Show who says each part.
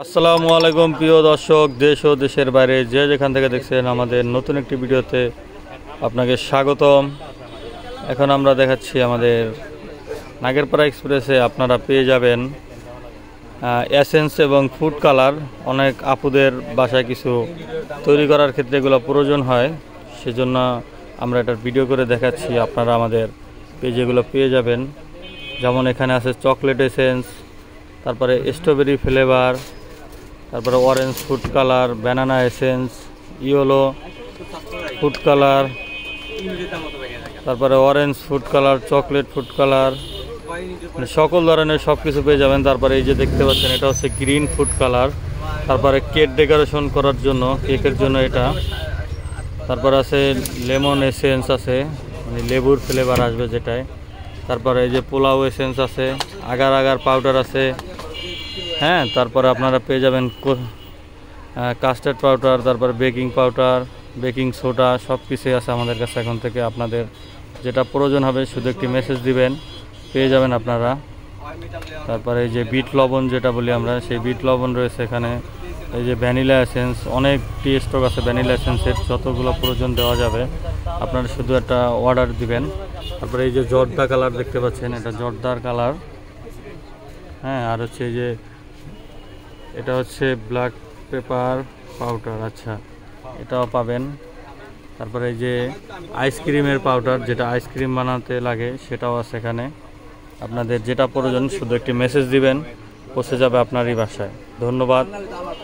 Speaker 1: আসসালামু আলাইকুম প্রিয় দর্শক, দেশ ও দেশের বাইরে যে যেখান থেকে দেখছেন আমাদের নতুন একটি ভিডিওতে আপনাকে স্বাগতম। এখন আমরা দেখাচ্ছি আমাদের নাগেরপাড়া এক্সপ্রেসে আপনারা পেয়ে যাবেন এসেন্স এবং ফুড কালার। অনেক আপুদের বাসায় কিছু তৈরি করার ক্ষেত্রে এগুলো প্রয়োজন হয়, সেজন্য আমরা এটার ভিডিও করে দেখাচ্ছি। আপনারা আমাদের পেজে এগুলো পেয়ে যাবেন। যেমন এখানে আছে চকলেট এসেন্স, তারপরে স্ট্রবেরি ফ্লেভার, তারপরে orange food colour, banana essence, yellow food colour, তারপরে orange food colour, chocolate food colour, সকল ধরনের সব কিছু পেয়ে যাবেন। তারপরে এই যে দেখতে পাচ্ছেন এটা হচ্ছে গ্রিন ফুড কালার। তারপরে কেক ডেকোরেশন করার জন্য, কেকের জন্য এটা। তারপরে আছে লেমন এসেন্স আছে, মানে লেবুর ফ্লেভার আসবে যেটায়। তারপরে এই যে পোলাও এসেন্স আছে, আগার আগার পাউডার আছে, হ্যাঁ। তারপরে আপনারা পেয়ে যাবেন কাস্টার্ড পাউডার, তারপরে বেকিং পাউডার, বেকিং সোডা, সব কিছুই আছে আমাদের কাছে। এখন থেকে আপনাদের যেটা প্রয়োজন হবে শুধু একটি মেসেজ দিবেন, পেয়ে যাবেন আপনারা। তারপরে এই যে বিট লবণ যেটা বলি আমরা, সেই বিট লবণ রয়েছে এখানে। এই যে ভ্যানিলা এসেন্স, অনেকটি স্টক আছে ভ্যানিলা এসেন্সের, যতগুলো প্রয়োজন দেওয়া যাবে। আপনারা শুধু একটা অর্ডার দিবেন। তারপরে এই যে জর্দা কালার দেখতে পাচ্ছেন, এটা জর্দার কালার, হ্যাঁ। আর হচ্ছে এই যে এটা হচ্ছে ব্ল্যাক পেপার পাউডার, আচ্ছা, এটাও পাবেন। তারপরে এই যে আইসক্রিমের পাউডার, যেটা আইসক্রিম বানাতে লাগে, সেটাও আছে এখানে। আপনাদের যেটা প্রয়োজন শুধু একটি মেসেজ দিবেন, পৌঁছে যাবে আপনারই বাসায়। ধন্যবাদ।